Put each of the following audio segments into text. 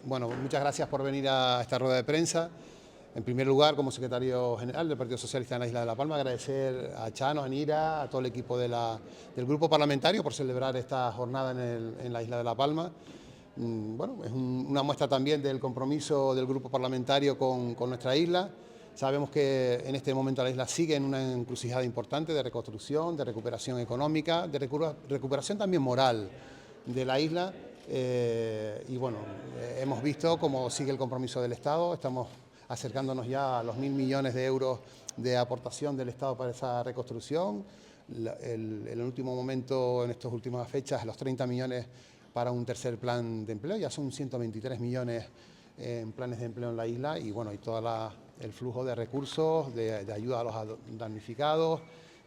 Bueno, muchas gracias por venir a esta rueda de prensa. En primer lugar, como secretario general del Partido Socialista en la Isla de La Palma, agradecer a Chano, a Nira, a todo el equipo del grupo parlamentario por celebrar esta jornada en la Isla de La Palma. Bueno, es una muestra también del compromiso del grupo parlamentario con nuestra isla. Sabemos que en este momento la isla sigue en una encrucijada importante de reconstrucción, de recuperación económica, de recuperación también moral de la isla. Y bueno, hemos visto cómo sigue el compromiso del Estado. Estamos acercándonos ya a los 1.000 millones de euros de aportación del Estado para esa reconstrucción. En el último momento, en estas últimas fechas, los 30 millones para un tercer plan de empleo. Ya son 123 millones en planes de empleo en la isla y bueno, y todo el flujo de recursos, de ayuda a los damnificados,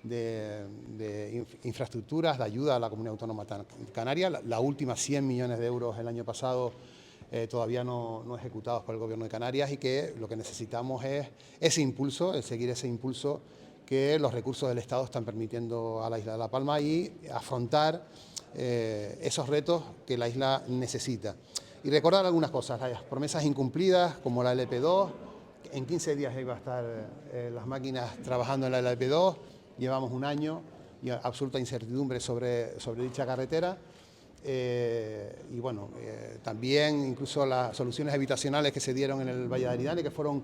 de infraestructuras, de ayuda a la Comunidad Autónoma Canaria. La última 100 millones de euros el año pasado todavía no ejecutados por el Gobierno de Canarias, y que lo que necesitamos es ese impulso, el seguir ese impulso que los recursos del Estado están permitiendo a la isla de La Palma y afrontar esos retos que la isla necesita. Y recordar algunas cosas, las promesas incumplidas como la LP2. En 15 días iba a estar las máquinas trabajando en la LP2, llevamos un año y absoluta incertidumbre sobre dicha carretera. Y bueno, también incluso las soluciones habitacionales que se dieron en el Valle de Aridane, que fueron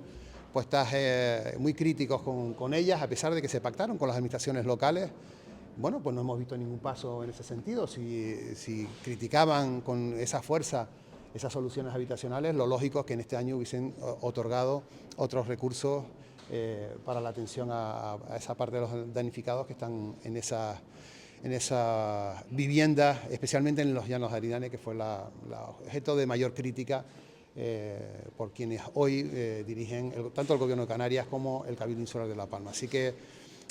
puestas muy críticos con ellas, a pesar de que se pactaron con las administraciones locales. Bueno, pues no hemos visto ningún paso en ese sentido. Si criticaban con esa fuerza esas soluciones habitacionales, lo lógico es que en este año hubiesen otorgado otros recursos para la atención a esa parte de los damnificados que están en esa vivienda, especialmente en los Llanos de Aridane, que fue la objeto de mayor crítica por quienes hoy dirigen tanto el Gobierno de Canarias como el Cabildo Insular de La Palma. Así que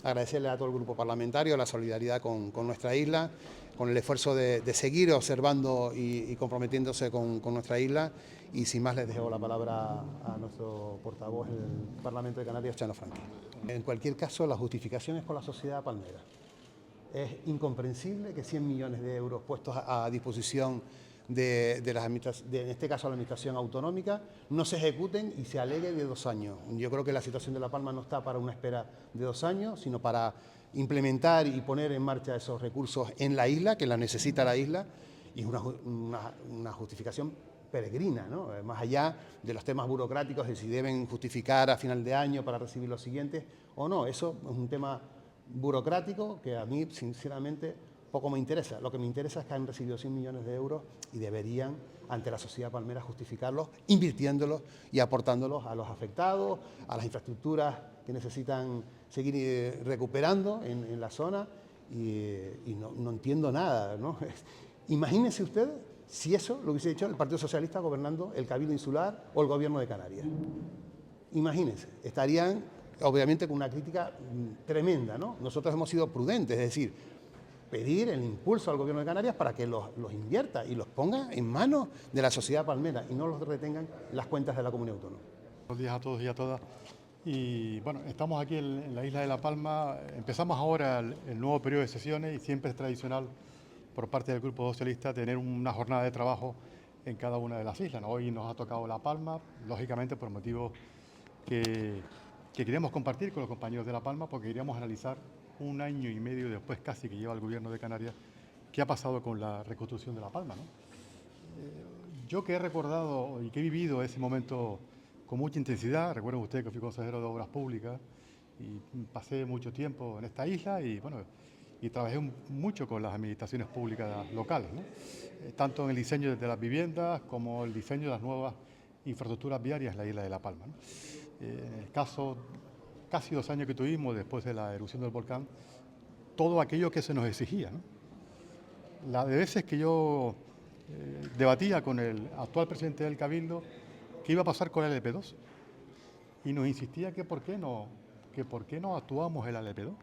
agradecerle a todo el grupo parlamentario la solidaridad con nuestra isla, con el esfuerzo de seguir observando y comprometiéndose con nuestra isla. Y sin más, les dejo la palabra a nuestro portavoz del Parlamento de Canarias, Chano Franqui. En cualquier caso, la justificación es con la sociedad palmera. Es incomprensible que 100 millones de euros puestos a disposición en este caso la Administración Autonómica, no se ejecuten y se alegue de 2 años. Yo creo que la situación de La Palma no está para una espera de 2 años, sino para implementar y poner en marcha esos recursos en la isla, que la necesita la isla, y es una justificación peregrina, ¿no? Más allá de los temas burocráticos de si deben justificar a final de año para recibir los siguientes o no. Eso es un tema burocrático que a mí, sinceramente, poco me interesa. Lo que me interesa es que han recibido 100 millones de euros y deberían, ante la sociedad palmera, justificarlos, invirtiéndolos y aportándolos a los afectados, a las infraestructuras que necesitan seguir recuperando en la zona. Y no entiendo nada, ¿no? Imagínense ustedes si eso lo hubiese hecho el Partido Socialista gobernando el Cabildo Insular o el Gobierno de Canarias. Imagínense, estarían obviamente con una crítica tremenda, ¿no? Nosotros hemos sido prudentes, es decir, pedir el impulso al Gobierno de Canarias para que los invierta y los ponga en manos de la sociedad palmera y no los retengan en las cuentas de la Comunidad Autónoma. Buenos días a todos y a todas. Y bueno, estamos aquí en la isla de La Palma. Empezamos ahora el nuevo periodo de sesiones y siempre es tradicional por parte del Grupo Socialista tener una jornada de trabajo en cada una de las islas, ¿no? Hoy nos ha tocado La Palma, lógicamente por motivos que queremos compartir con los compañeros de La Palma, porque queríamos analizar 1 año y medio después casi que lleva el Gobierno de Canarias, qué ha pasado con la reconstrucción de La Palma, ¿no? Yo que he recordado y que he vivido ese momento con mucha intensidad, recuerden ustedes que fui consejero de Obras Públicas y pasé mucho tiempo en esta isla y bueno, y trabajé mucho con las administraciones públicas locales, ¿no? Tanto en el diseño de las viviendas como el diseño de las nuevas infraestructuras viarias en la isla de La Palma, ¿no? En el caso, casi 2 años que tuvimos después de la erupción del volcán, todo aquello que se nos exigía, ¿no? Las veces que yo debatía con el actual presidente del Cabildo qué iba a pasar con el LP2 y nos insistía que por qué no actuamos en la LP2.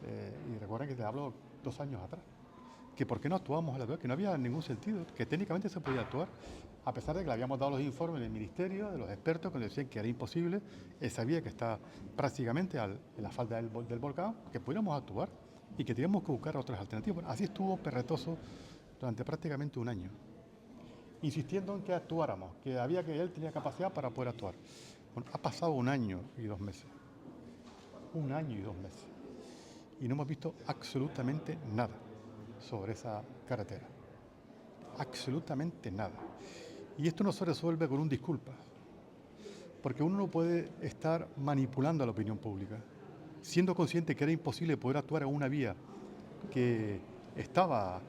Y recuerden que te hablo 2 años atrás, que por qué no actuamos en la LP2, que no había ningún sentido, que técnicamente se podía actuar, a pesar de que le habíamos dado los informes del Ministerio, de los expertos que nos decían que era imposible, él sabía que está prácticamente en la falda del volcán, que pudiéramos actuar y que teníamos que buscar otras alternativas. Bueno, así estuvo Perretoso durante prácticamente 1 año. insistiendo en que actuáramos, que él tenía capacidad para poder actuar. Bueno, ha pasado 1 año y 2 meses. 1 año y 2 meses. Y no hemos visto absolutamente nada sobre esa carretera. Absolutamente nada. Y esto no se resuelve con un disculpa, porque uno no puede estar manipulando a la opinión pública, siendo consciente que era imposible poder actuar en una vía que estaba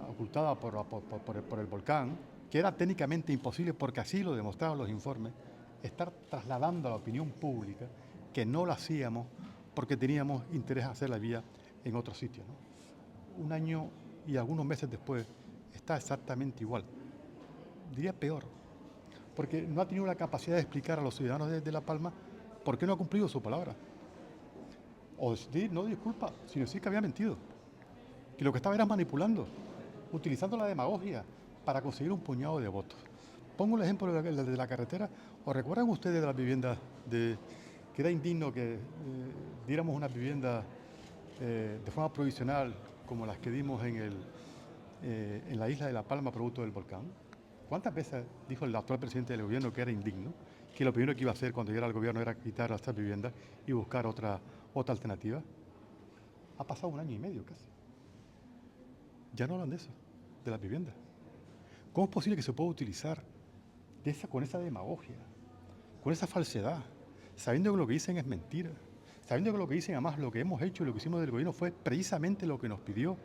ocultada por el volcán, que era técnicamente imposible porque así lo demostraban los informes, estar trasladando a la opinión pública que no lo hacíamos porque teníamos interés en hacer la vía en otro sitio, ¿no? 1 año y algunos meses después está exactamente igual, diría peor, porque no ha tenido la capacidad de explicar a los ciudadanos de La Palma por qué no ha cumplido su palabra. O decir, no disculpa, sino decir que había mentido, que lo que estaba era manipulando, utilizando la demagogia para conseguir un puñado de votos. Pongo el ejemplo de la carretera. ¿Os recuerdan ustedes de las viviendas que era indigno que diéramos una vivienda de forma provisional como las que dimos en la isla de La Palma producto del volcán? ¿Cuántas veces dijo el actual presidente del gobierno que era indigno, que lo primero que iba a hacer cuando llegara al gobierno era quitar estas viviendas y buscar otra alternativa? Ha pasado 1 año y medio casi. Ya no hablan de eso, de las viviendas. ¿Cómo es posible que se pueda utilizar con esa demagogia, con esa falsedad, sabiendo que lo que dicen es mentira, sabiendo que lo que dicen, además, lo que hemos hecho y lo que hicimos del gobierno fue precisamente lo que nos pidió,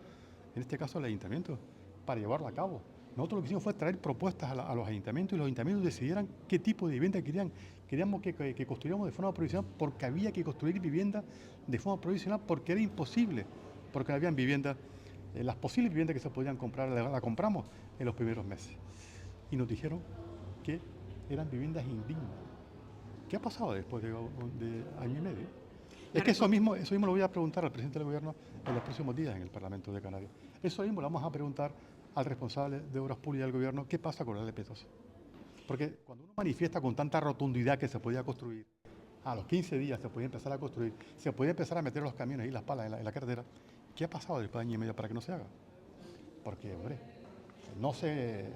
en este caso el ayuntamiento, para llevarlo a cabo? Nosotros lo que hicimos fue traer propuestas a los ayuntamientos y los ayuntamientos decidieran qué tipo de vivienda querían. Queríamos que construyéramos de forma provisional porque había que construir viviendas de forma provisional porque era imposible, porque no habían viviendas. Las posibles viviendas que se podían comprar, la compramos en los primeros meses. Y nos dijeron que eran viviendas indignas. ¿Qué ha pasado después de 1 año y medio? Es que eso mismo lo voy a preguntar al presidente del gobierno en los próximos días en el Parlamento de Canarias. Eso mismo lo vamos a preguntar al responsable de Obras Públicas del gobierno, ¿qué pasa con la LP2? Porque cuando uno manifiesta con tanta rotundidad que se podía construir, a los 15 días se podía empezar a construir, se podía empezar a meter los camiones y las palas en la carretera, ¿qué ha pasado después de 1 año y medio para que no se haga? Porque, hombre, no se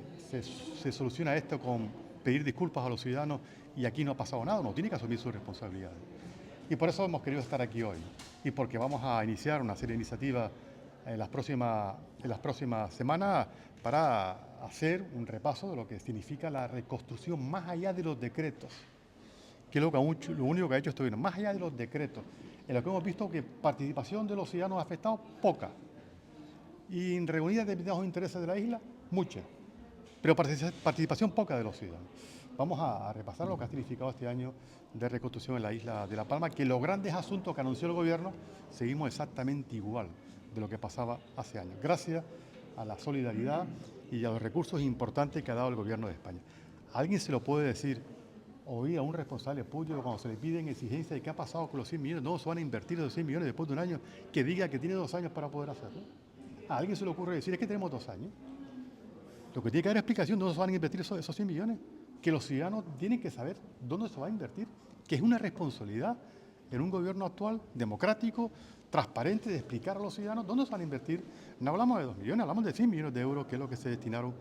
soluciona esto con pedir disculpas a los ciudadanos y aquí no ha pasado nada, uno tiene que asumir sus responsabilidades. Y por eso hemos querido estar aquí hoy y porque vamos a iniciar una serie de iniciativas en las próximas semanas para hacer un repaso de lo que significa la reconstrucción más allá de los decretos, que es lo único que ha hecho este gobierno, más allá de los decretos, en lo que hemos visto que participación de los ciudadanos afectados, poca, y en reunidas de determinados intereses de la isla, mucha, pero participación poca de los ciudadanos. Vamos a repasar lo que ha significado este año de reconstrucción en la isla de La Palma, que los grandes asuntos que anunció el gobierno seguimos exactamente igual de lo que pasaba hace años, gracias a la solidaridad y a los recursos importantes que ha dado el gobierno de España. ¿A alguien se lo puede decir, oír a un responsable público cuando se le piden exigencias de qué ha pasado con los 100 millones? No, se van a invertir esos 100 millones después de 1 año, que diga que tiene 2 años para poder hacerlo. ¿A alguien se le ocurre decir, es que tenemos 2 años? Lo que tiene que haber explicación de dónde se van a invertir esos 100 millones, que los ciudadanos tienen que saber dónde se va a invertir, que es una responsabilidad en un gobierno actual, democrático, transparente, de explicar a los ciudadanos dónde se van a invertir. No hablamos de 2 millones, hablamos de 100 millones de euros, que es lo que se destinaron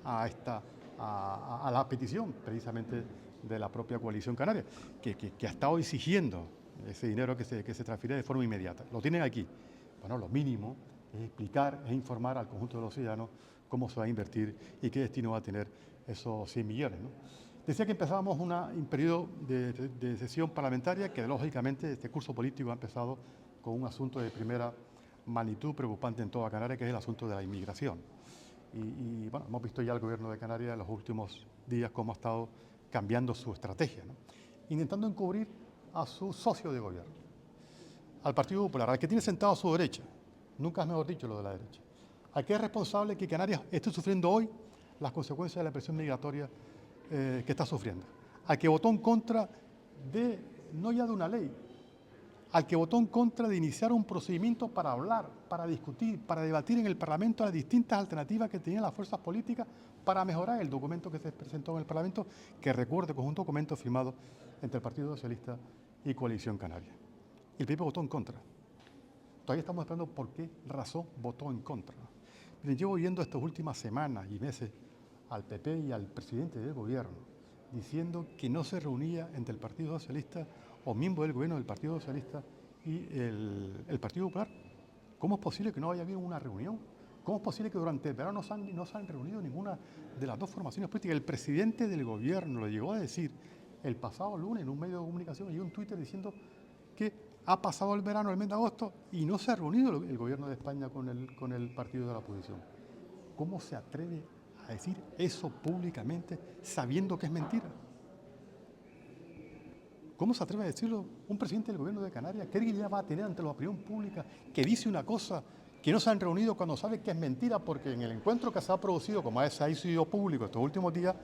a la petición precisamente de la propia coalición canaria, que ha estado exigiendo ese dinero que se transfiere de forma inmediata. Lo tienen aquí. Bueno, lo mínimo es explicar, es informar al conjunto de los ciudadanos cómo se va a invertir y qué destino va a tener esos 100 millones, ¿no? Decía que empezábamos un periodo de sesión parlamentaria que, lógicamente, este curso político ha empezado con un asunto de primera magnitud preocupante en toda Canarias, que es el asunto de la inmigración. Y bueno, hemos visto ya el gobierno de Canarias en los últimos días cómo ha estado cambiando su estrategia, ¿no? Intentando encubrir a su socio de gobierno, al Partido Popular, al que tiene sentado a su derecha, nunca es mejor dicho lo de la derecha, al que es responsable que Canarias esté sufriendo hoy las consecuencias de la presión migratoria que está sufriendo, al que votó en contra no ya de una ley, al que votó en contra de iniciar un procedimiento para hablar, para discutir, para debatir en el Parlamento las distintas alternativas que tenían las fuerzas políticas para mejorar el documento que se presentó en el Parlamento, que recuerde que es un documento firmado entre el Partido Socialista y Coalición Canaria. Y el PP votó en contra. Todavía estamos esperando por qué razón votó en contra. Miren, llevo oyendo estas últimas semanas y meses al PP y al presidente del gobierno diciendo que no se reunía entre el Partido Socialista o miembros del gobierno del Partido Socialista y el Partido Popular. ¿Cómo es posible que no haya habido una reunión? ¿Cómo es posible que durante el verano no se han reunido ninguna de las dos formaciones políticas? El presidente del gobierno lo llegó a decir el pasado lunes en un medio de comunicación y un Twitter diciendo que ha pasado el verano, el mes de agosto, y no se ha reunido el gobierno de España con el partido de la oposición. ¿Cómo se atreve a decir eso públicamente sabiendo que es mentira? ¿Cómo se atreve a decirlo un presidente del gobierno de Canarias? ¿Qué dignidad va a tener ante la opinión pública que dice una cosa que no se han reunido cuando sabe que es mentira? Porque en el encuentro que se ha producido, como se ha sido público estos últimos días,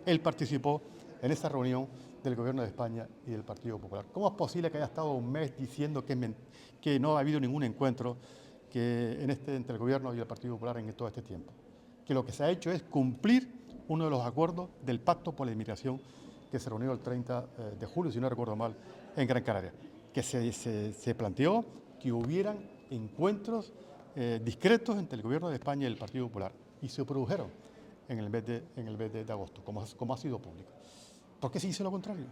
él participó en esa reunión del gobierno de España y del Partido Popular. ¿Cómo es posible que haya estado un mes diciendo que no ha habido ningún encuentro entre el gobierno y el Partido Popular en todo este tiempo? Que lo que se ha hecho es cumplir uno de los acuerdos del Pacto por la Inmigración que se reunió el 30 de julio, si no recuerdo mal, en Gran Canaria. Que se planteó que hubieran encuentros discretos entre el gobierno de España y el Partido Popular, y se produjeron en el mes de agosto, como ha sido público. ¿Por qué se dice lo contrario?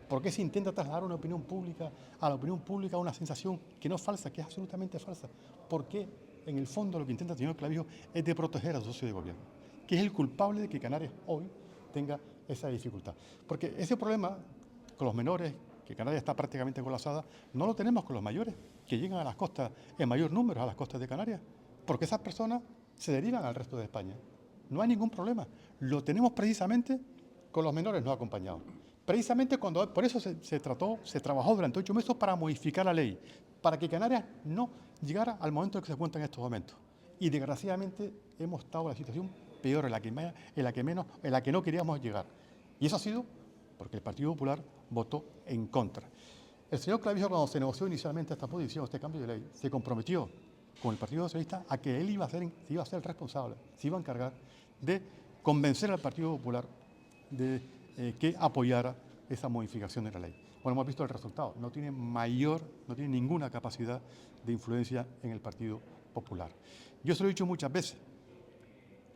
¿Por qué se intenta trasladar a la opinión pública una sensación que no es falsa, que es absolutamente falsa? ¿Por qué en el fondo lo que intenta el señor Clavijo es de proteger a su socio de gobierno, que es el culpable de que Canarias hoy tenga esa dificultad? Porque ese problema con los menores, que Canarias está prácticamente colapsada, no lo tenemos con los mayores, que llegan a las costas en mayor número a las costas de Canarias, porque esas personas se derivan al resto de España. No hay ningún problema. Lo tenemos precisamente con los menores no acompañados. Precisamente por eso se trabajó durante 8 meses para modificar la ley, para que Canarias no llegara al momento en que se encuentra en estos momentos. Y desgraciadamente hemos estado en la situación peor, en la que no queríamos llegar. Y eso ha sido porque el Partido Popular votó en contra. El señor Clavijo, cuando se negoció inicialmente esta posición, este cambio de ley, se comprometió con el Partido Socialista a que él iba a ser el responsable, se iba a encargar de convencer al Partido Popular de que apoyara esa modificación de la ley. Bueno, hemos visto el resultado. No tiene ninguna capacidad de influencia en el Partido Popular. Yo se lo he dicho muchas veces.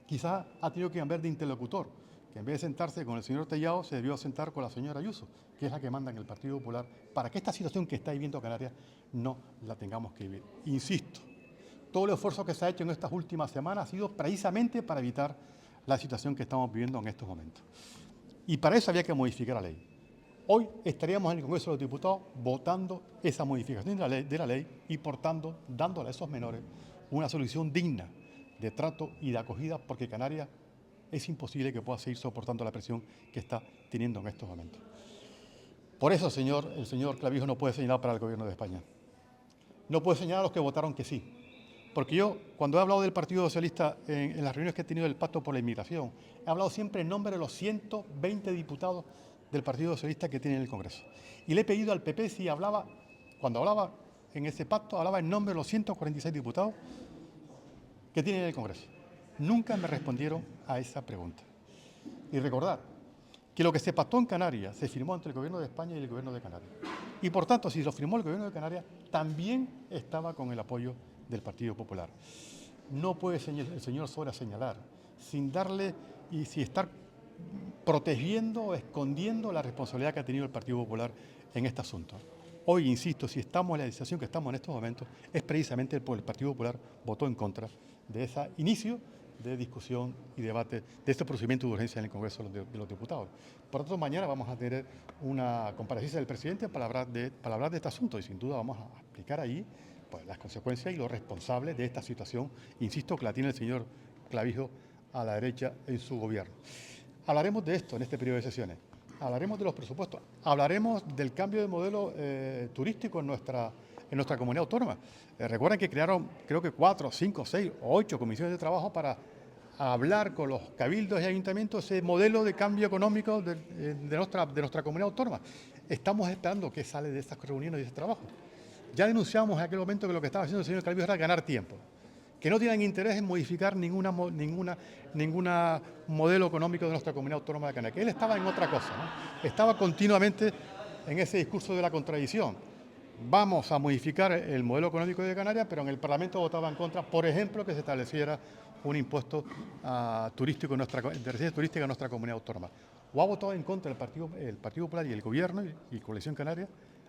Quizás ha tenido que cambiar de interlocutor, que en vez de sentarse con el señor Tellado, se debió sentar con la señora Ayuso, que es la que manda en el Partido Popular, para que esta situación que está viviendo Canarias no la tengamos que vivir. Insisto, todo el esfuerzo que se ha hecho en estas últimas semanas ha sido precisamente para evitar la situación que estamos viviendo en estos momentos. Y para eso había que modificar la ley. Hoy estaríamos en el Congreso de los Diputados votando esa modificación de la ley y, por tanto, dándole a esos menores una solución digna de trato y de acogida, porque Canarias es imposible que pueda seguir soportando la presión que está teniendo en estos momentos. Por eso, el señor Clavijo no puede señalar para el Gobierno de España. No puede señalar a los que votaron que sí. Porque yo, cuando he hablado del Partido Socialista en las reuniones que he tenido del Pacto por la Inmigración, he hablado siempre en nombre de los 120 diputados del Partido Socialista que tiene en el Congreso. Y le he pedido al PP si cuando hablaba en ese pacto, hablaba en nombre de los 146 diputados que tienen en el Congreso. Nunca me respondieron a esa pregunta. Y recordar que lo que se pactó en Canarias se firmó entre el Gobierno de España y el Gobierno de Canarias. Y por tanto, si lo firmó el Gobierno de Canarias, también estaba con el apoyo del Partido Popular. No puede el señor Sora señalar sin darle y sin estar protegiendo o escondiendo la responsabilidad que ha tenido el Partido Popular en este asunto. Hoy, insisto, si estamos en la situación que estamos en estos momentos, es precisamente porque el Partido Popular votó en contra de ese inicio de discusión y debate de este procedimiento de urgencia en el Congreso de los Diputados. Por lo tanto, mañana vamos a tener una comparecencia del presidente para hablar de este asunto y sin duda vamos a explicar ahí pues, las consecuencias y los responsables de esta situación, insisto, que la tiene el señor Clavijo a la derecha en su gobierno. Hablaremos de esto en este periodo de sesiones, hablaremos de los presupuestos, hablaremos del cambio de modelo turístico en nuestra comunidad autónoma. Recuerden que crearon, creo que 4, 5, 6 o 8 comisiones de trabajo para hablar con los cabildos y ayuntamientos ese modelo de cambio económico de nuestra comunidad autónoma. Estamos esperando qué sale de estas reuniones y de ese trabajo. Ya denunciamos en aquel momento que lo que estaba haciendo el señor Clavijo era ganar tiempo, que no tienen interés en modificar ninguna modelo económico de nuestra comunidad autónoma de Canarias, que él estaba en otra cosa, ¿no? Estaba continuamente en ese discurso de la contradicción. Vamos a modificar el modelo económico de Canarias, pero en el Parlamento votaba en contra, por ejemplo, que se estableciera un impuesto turístico de residencia turística en nuestra comunidad autónoma. O ha votado en contra el Partido Popular y el Gobierno y Coalición Canaria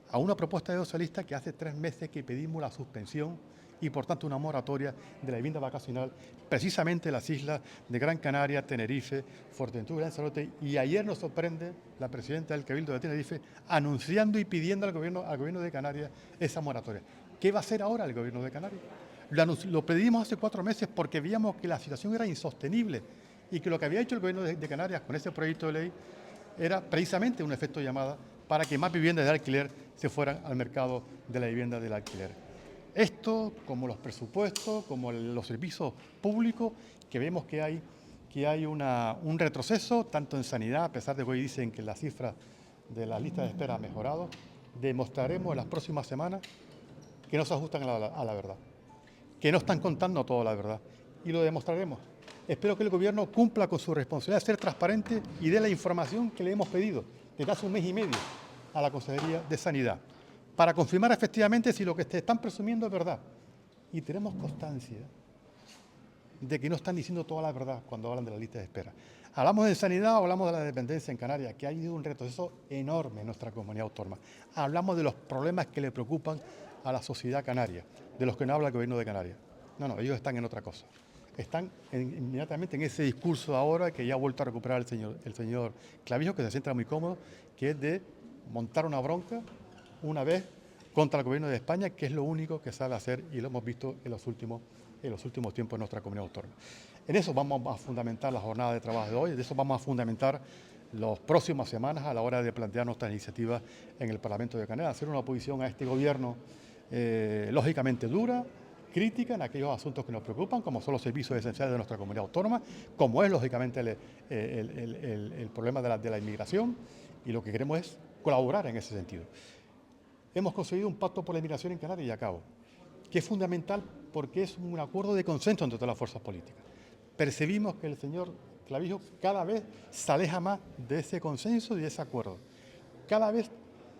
a una propuesta de socialistas que hace 3 meses que pedimos la suspensión y por tanto una moratoria de la vivienda vacacional, precisamente en las islas de Gran Canaria, Tenerife, Fuerteventura, Lanzarote, y ayer nos sorprende la presidenta del Cabildo de Tenerife anunciando y pidiendo al gobierno de Canarias esa moratoria. ¿Qué va a hacer ahora el gobierno de Canarias? Lo pedimos hace 4 meses porque veíamos que la situación era insostenible y que lo que había hecho el gobierno de Canarias con ese proyecto de ley era precisamente un efecto llamada para que más viviendas de alquiler se fueran al mercado de la vivienda del alquiler. Esto, como los presupuestos, como los servicios públicos, que vemos que hay un retroceso, tanto en sanidad, a pesar de que hoy dicen que la cifra de la lista de espera ha mejorado, demostraremos en las próximas semanas que no se ajustan a la verdad, que no están contando toda la verdad, y lo demostraremos. Espero que el Gobierno cumpla con su responsabilidad de ser transparente y dé la información que le hemos pedido desde hace 1 mes y medio a la Consejería de Sanidad, para confirmar efectivamente si lo que están presumiendo es verdad. Y tenemos constancia de que no están diciendo toda la verdad cuando hablan de la lista de espera. Hablamos de sanidad, hablamos de la dependencia en Canarias, que ha habido un retroceso enorme en nuestra comunidad autónoma. Hablamos de los problemas que le preocupan a la sociedad canaria, de los que no habla el Gobierno de Canarias. No, ellos están en otra cosa. Están inmediatamente en ese discurso ahora que ya ha vuelto a recuperar el señor Clavijo, que se siente muy cómodo, que es de montar una bronca una vez contra el Gobierno de España, que es lo único que sabe hacer y lo hemos visto en los últimos tiempos en nuestra comunidad autónoma. En eso vamos a fundamentar la jornada de trabajo de hoy, de eso vamos a fundamentar las próximas semanas a la hora de plantear nuestras iniciativas en el Parlamento de Canarias, hacer una oposición a este gobierno lógicamente dura, crítica en aquellos asuntos que nos preocupan, como son los servicios esenciales de nuestra comunidad autónoma, como es lógicamente el problema de la inmigración, y lo que queremos es colaborar en ese sentido. Hemos conseguido un pacto por la inmigración en Canarias y acabo, que es fundamental porque es un acuerdo de consenso entre todas las fuerzas políticas. Percibimos que el señor Clavijo cada vez se aleja más de ese consenso y de ese acuerdo. Cada vez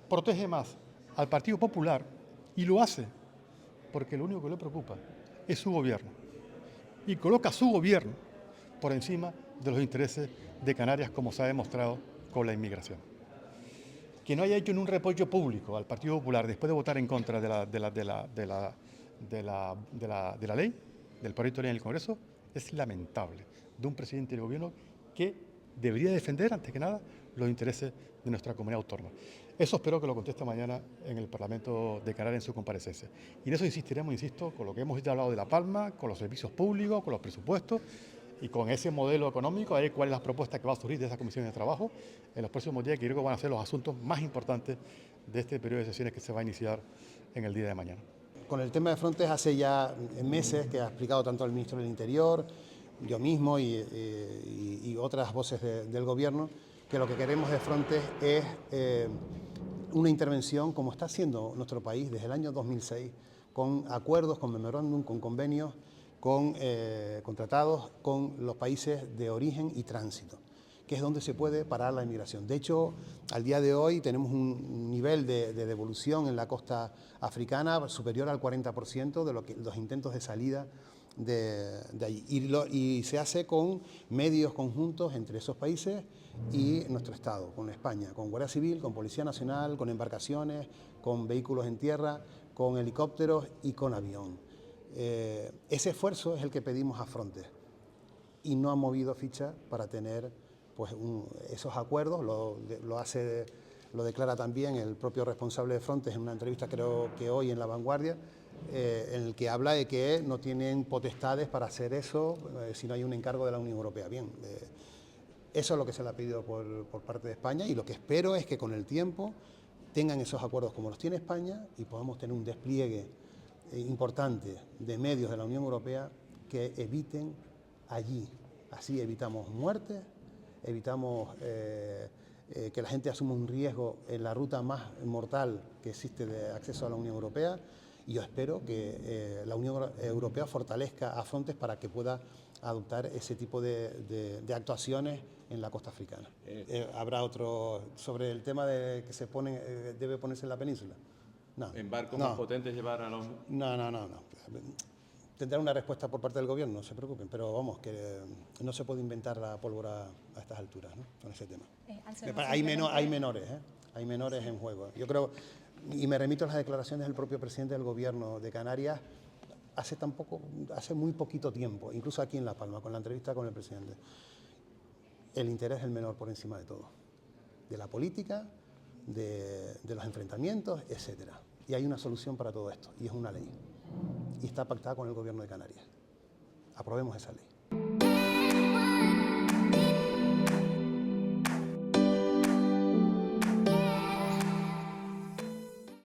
protege más al Partido Popular y lo hace porque lo único que le preocupa es su gobierno. Y coloca su gobierno por encima de los intereses de Canarias, como se ha demostrado con la inmigración. Que no haya hecho un repollo público al Partido Popular después de votar en contra de la ley, del proyecto de ley en el Congreso, es lamentable, de un presidente del gobierno que debería defender, antes que nada, los intereses de nuestra comunidad autónoma. Eso espero que lo conteste mañana en el Parlamento de Canarias en su comparecencia. Y en eso insistiremos, insisto, con lo que hemos ya hablado de La Palma, con los servicios públicos, con los presupuestos y con ese modelo económico, a ver cuál es la propuesta que va a surgir de esa comisión de trabajo en los próximos días, que creo que van a ser los asuntos más importantes de este periodo de sesiones que se va a iniciar en el día de mañana. Con el tema de Frontex hace ya meses que ha explicado tanto el ministro del Interior, yo mismo y otras voces del Gobierno, que lo que queremos de Frontex es una intervención como está haciendo nuestro país desde el año 2006, con acuerdos, con memorándum, con convenios, con tratados con los países de origen y tránsito, que es donde se puede parar la inmigración. De hecho, al día de hoy tenemos un nivel de devolución en la costa africana superior al 40% de los intentos de salida de allí. Y se hace con medios conjuntos entre esos países y nuestro Estado, con España, con Guardia Civil, con Policía Nacional, con embarcaciones, con vehículos en tierra, con helicópteros y con avión. Ese esfuerzo es el que pedimos a Frontex y no ha movido ficha para tener pues, esos acuerdos. Lo declara también el propio responsable de Frontex en una entrevista, creo que hoy en La Vanguardia, en el que habla de que no tienen potestades para hacer eso si no hay un encargo de la Unión Europea. Bien, eso es lo que se le ha pedido por parte de España, y lo que espero es que con el tiempo tengan esos acuerdos como los tiene España y podamos tener un despliegue importante de medios de la Unión Europea que eviten allí. Así evitamos muertes, evitamos que la gente asuma un riesgo en la ruta más mortal que existe de acceso a la Unión Europea, y yo espero que la Unión Europea fortalezca a Frontex para que pueda adoptar ese tipo de actuaciones en la costa africana. ¿Habrá otro sobre el tema de que se debe ponerse en la península? No. ¿En barcos más potentes llevar a los...? No. Tendrá una respuesta por parte del gobierno, no se preocupen, pero vamos, que no se puede inventar la pólvora a estas alturas, ¿no? Con ese tema. Hay menores, ¿eh? Hay menores en juego. Yo creo, y me remito a las declaraciones del propio presidente del gobierno de Canarias, hace muy poquito tiempo, incluso aquí en La Palma, con la entrevista con el presidente. El interés del menor por encima de todo, de la política, de los enfrentamientos, etcétera. Y hay una solución para todo esto, y es una ley. Y está pactada con el gobierno de Canarias. Aprobemos esa ley.